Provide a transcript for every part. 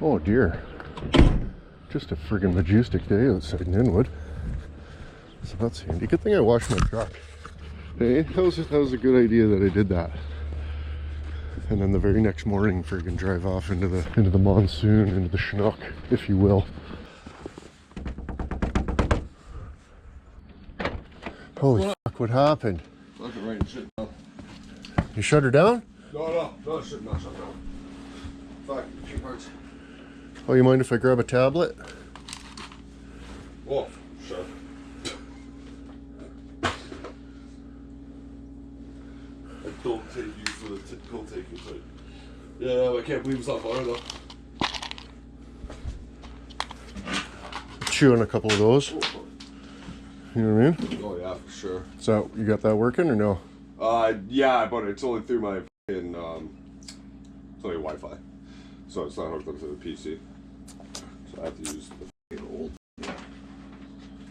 Oh dear. Just a friggin' majestic day outside in Inwood. So that's handy. Good thing I washed my truck. Hey, that was a good idea that I did that. And then the very next morning friggin' drive off into the monsoon, into the schnook, if you will. Holy fuck, what happened? Fucking right and shit down. You shut her down? No, shit, not shut down. Fuck, a few parts. Oh, you mind if I grab a tablet? Oh, sure. I don't take you for the pill taking type. Yeah, I can't believe it's not fire though. Chew on a couple of those. Oh, You know what I mean? oh yeah, for sure. So, you got that working or no? Yeah, but it's only through my fucking, it's only Wi-Fi. So it's not hooked up to the PC. So I have to use the fucking old.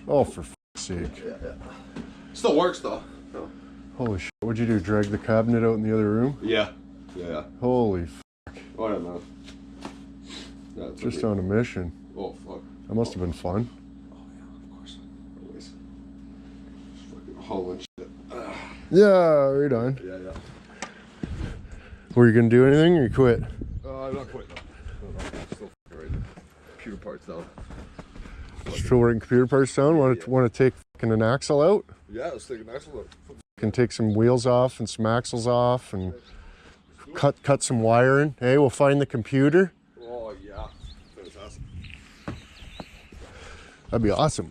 Oh, for fuck's sake. Yeah. Still works though. No. Holy shit, what'd you do, drag the cabinet out in the other room? Yeah. Holy fuck. Oh yeah, man. Yeah, it's Just okay. on a mission. Oh, fuck. That must have been fun. Oh yeah, of course. Always. Just fucking hauling shit. Yeah, right on. Yeah. Were you gonna do anything or you quit? Not quite though. No, still fucking right. Computer parts down. Still working computer parts down? Want to take fucking an axle out? Yeah, let's take an axle out. Can take some wheels off and some axles off and cut some wiring. Hey, we'll find the computer. Oh yeah, fantastic. That'd be awesome.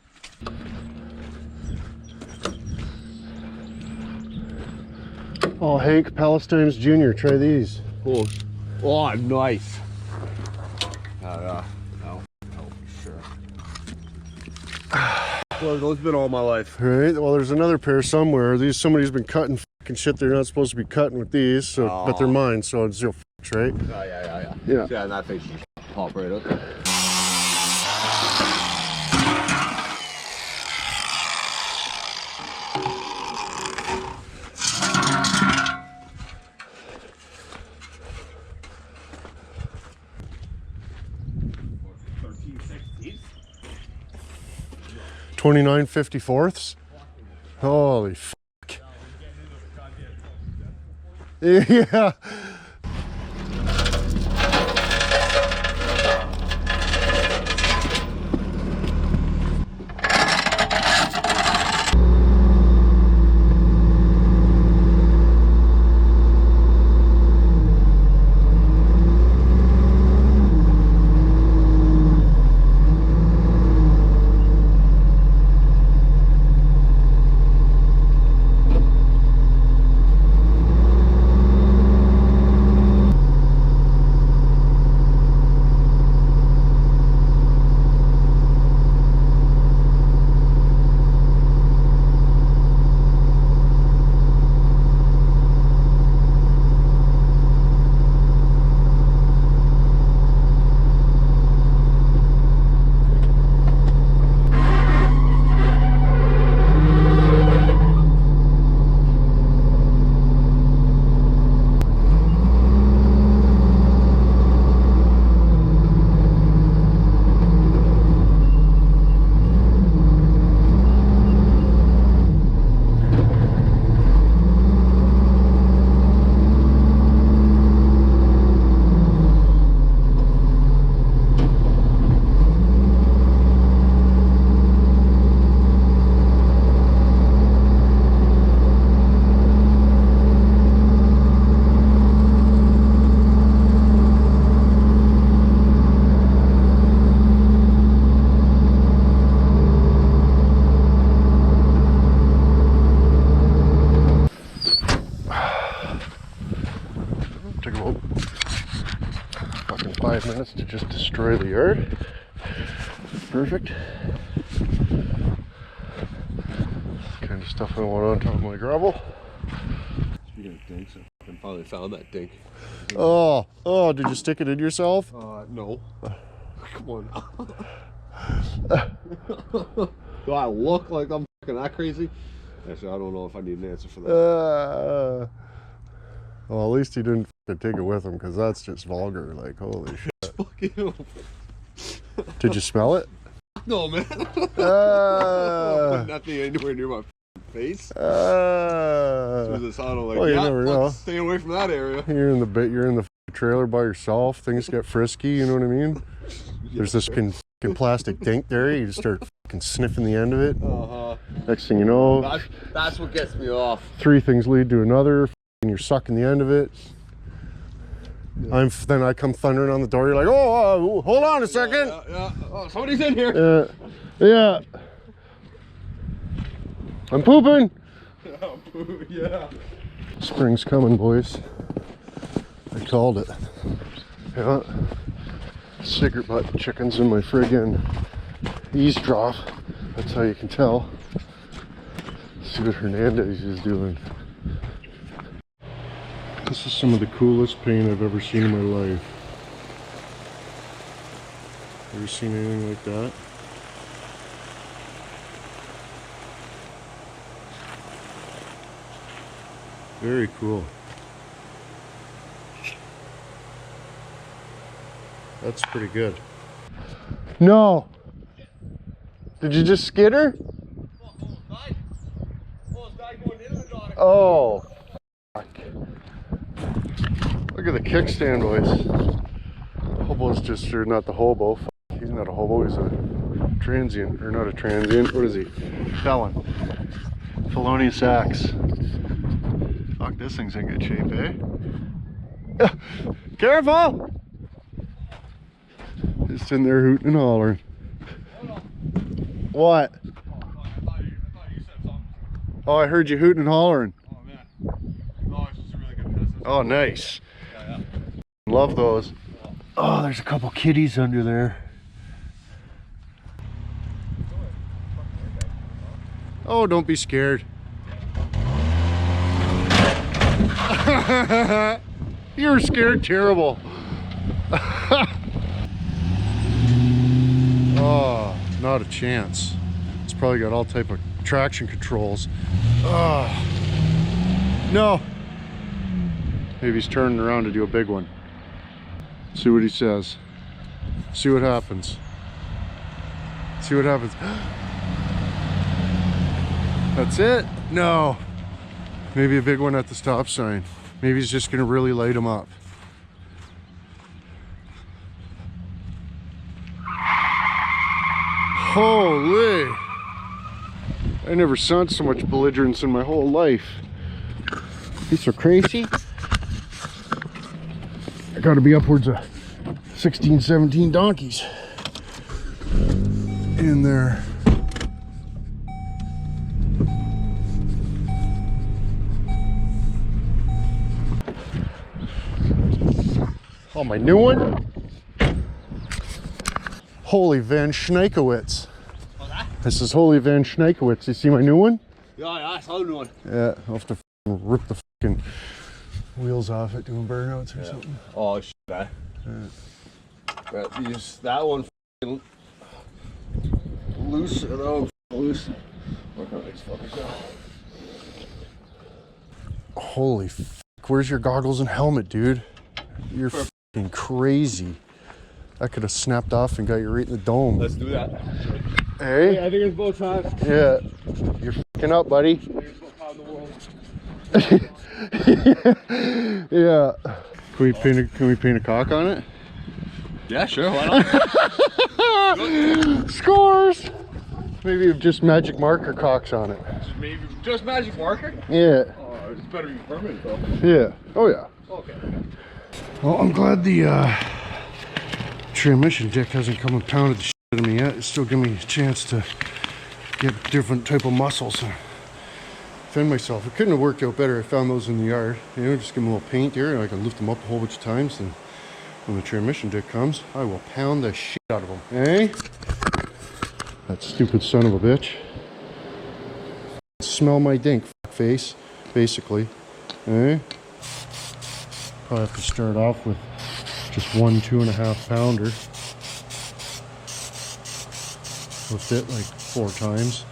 Oh, Hank Palestine's Jr. Try these. Oh, nice. No, sure. Well, those been all my life. Right. Well, there's another pair somewhere. Somebody's been cutting fucking shit they're not supposed to be cutting with these. So, but they're mine, so it's zero fucks, right? Oh, yeah. Yeah. Yeah, and that thing should pop right up. $29.54. Holy fuck. Yeah. Took about fucking 5 minutes to just destroy the yard. Perfect. Kind of stuff I want on top of my gravel. Speaking of dinks, I finally found that dink. Oh, did you stick it in yourself? No. Come on. Do I look like I'm fucking that crazy? Actually, I don't know if I need an answer for that. Well, at least he didn't fucking take it with him, because that's just vulgar. Like, holy shit. Fucking. Did you smell it? No, man. Putting that thing anywhere near my face. Well, You yeah, never know. stay away from that area. You're in the trailer by yourself. Things get frisky. You know what I mean? There's this fucking plastic dink there. You just start fucking sniffing the end of it. Next thing you know, That's what gets me off. 3 things lead to another. And you're sucking the end of it. Then I come thundering on the door. You're like, oh, hold on a second. Yeah. Oh, somebody's in here. Yeah. I'm pooping. Yeah. Spring's coming, boys. I called it. Yeah. Cigarette butt chickens in my friggin' eavesdrop. That's how you can tell. See what Hernandez is doing. This is some of the coolest paint I've ever seen in my life. Ever seen anything like that? Very cool. That's pretty good. No! Did you just skid her? Oh, fuck. Look at the kickstand, boys. Hobo's just, or not the hobo. Fuck, he's not a hobo, he's a transient, or not a transient. What is he? Felon. Felonious acts. Fuck, this thing's in good shape, eh? Careful! Just in there hooting and hollering. What? Oh, I heard you hooting and hollering. Oh, man. No, it's just a really good business. Oh, nice. Yeah. Love those. Oh, there's a couple kitties under there. Oh, don't be scared. You were scared terrible. Oh, not a chance. It's probably got all type of traction controls. Oh, no. Maybe he's turning around to do a big one. See what he says. See what happens. See what happens. That's it? No. Maybe a big one at the stop sign. Maybe he's just gonna really light him up. Holy! I never saw so much belligerence in my whole life. These are crazy. I gotta be upwards of 16, 17 donkeys in there. Oh, my new one? Holy Van Schneikowitz. What's that? This is Holy Van Schneikowitz. You see my new one? Yeah, I saw the new one. Yeah, I'll have to rip the fucking wheels off it doing burnouts or something. Oh, shit, eh? That one loose, or no, loose. Work on these fuckers out. Holy fuck, where's your goggles and helmet, dude? You're fucking crazy. That could have snapped off and got you right in the dome. Let's do that. Hey? I think it's both times. Yeah. You're fucking up, buddy. Yeah. Can we paint a cock on it? Yeah, sure, why not? Scores! Maybe just magic marker cocks on it. Just magic marker? Yeah. Oh, it's better be permanent though. Yeah. Oh yeah. Okay. Well, I'm glad the transmission dick hasn't come and pounded the shit out of me yet. It's still giving me a chance to get different type of muscles and defend myself. It couldn't have worked out better. I found those in the yard. You know, just give them a little paint here and I can lift them up a whole bunch of times, and when the transmission dick comes, I will pound the shit out of them. Eh? That stupid son of a bitch. Smell my dink, face, basically. Eh? Probably have to start off with just 1 2.5 pounder. Lift it like 4 times.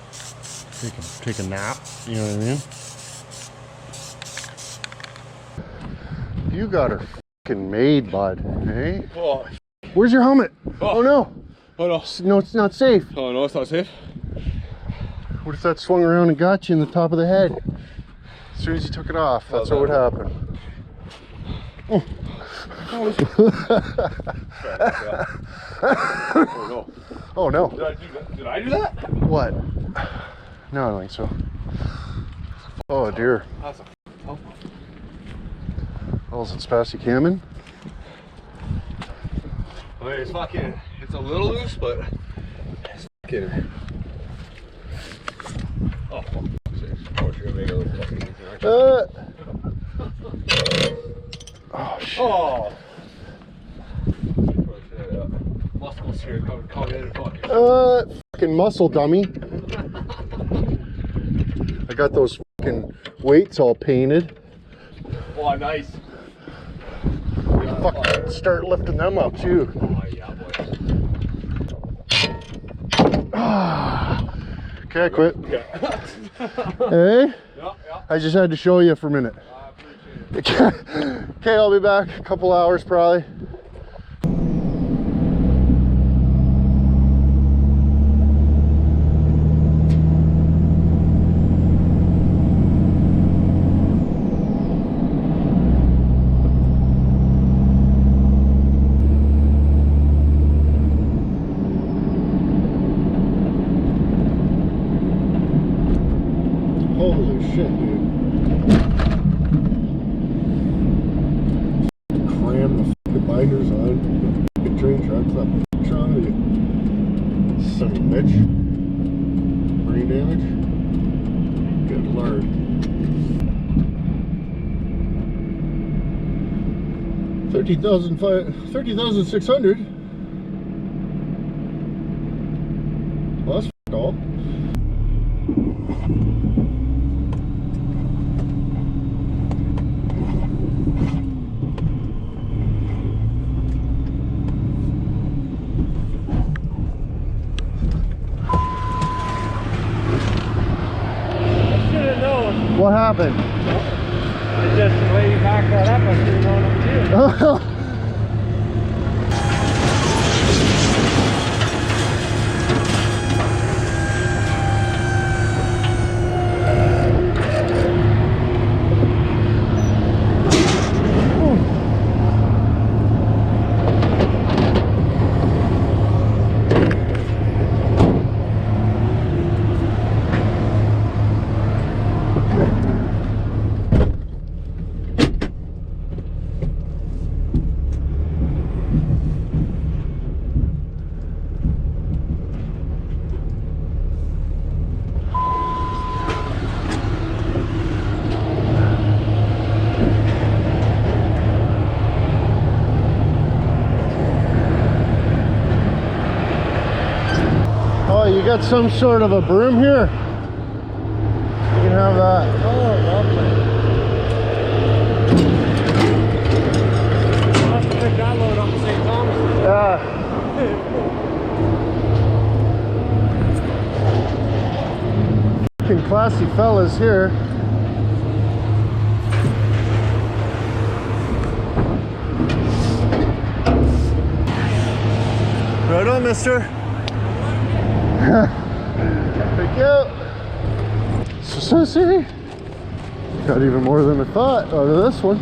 Take a nap, you know what I mean? You got her fucking made, bud, eh? Oh, Where's your helmet? Oh. Oh no. Oh no. No, it's not safe. Oh no, it's not safe. What if that swung around and got you in the top of the head? As soon as you took it off, that's what would happen. Oh. Oh no. Oh no. Did I do that? What? No, I don't think so. Oh dear. That's a tough one. Oh, is it Spassy Cammon? I mean, it's fucking, it's a little loose, but it's fucking. Oh, fuck. Oh, you're gonna make a little fucking thing, aren't you? Oh shit. Oh. Muscles here coming in and fucking. Fucking muscle dummy. I got those fucking weights all painted. Oh, nice. Fucking start lifting them up too. Oh, yeah, boy. Okay, I quit. Okay. Hey? Yeah. I just had to show you for a minute. I appreciate it. Okay, I'll be back a couple hours probably. Holy shit, dude. Cram the fucking binders on the fucking train tracks. What's wrong with you? Son of a bitch. Brain damage? Good lord. $30,600? Well, that's f***ing all. What happened? It's just the way you back that up, I should have known what to do. You got some sort of a broom here? You can have that. Oh, lovely. I'll have to pick that load up in St. Thomas. Fucking classy fellas here. Right on, mister. Thank you. So see, got even more than I thought out of this one.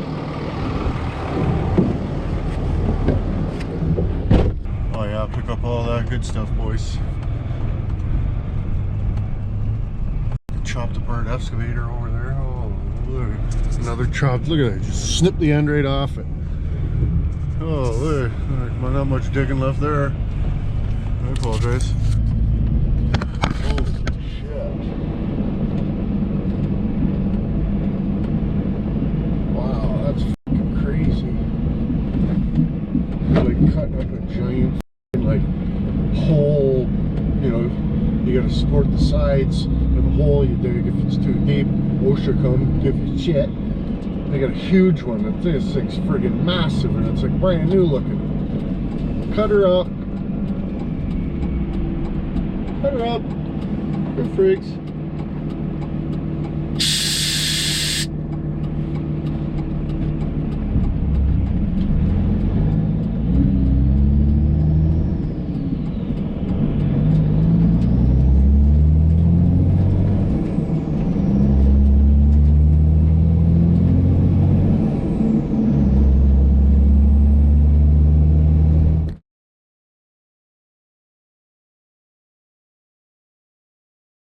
Oh yeah, pick up all that good stuff, boys. Chopped apart excavator over there. Oh, look, another chopped. Look at that, just snip the end right off it. Oh, look, not much digging left there. I apologize. Cutting up a giant like hole, you know, you gotta support the sides of the hole you dig. If it's too deep, OSHA come give you shit. They got a huge one. This thing's friggin' massive and it's like brand new looking. Cut her up. Cut her up. Good freaks.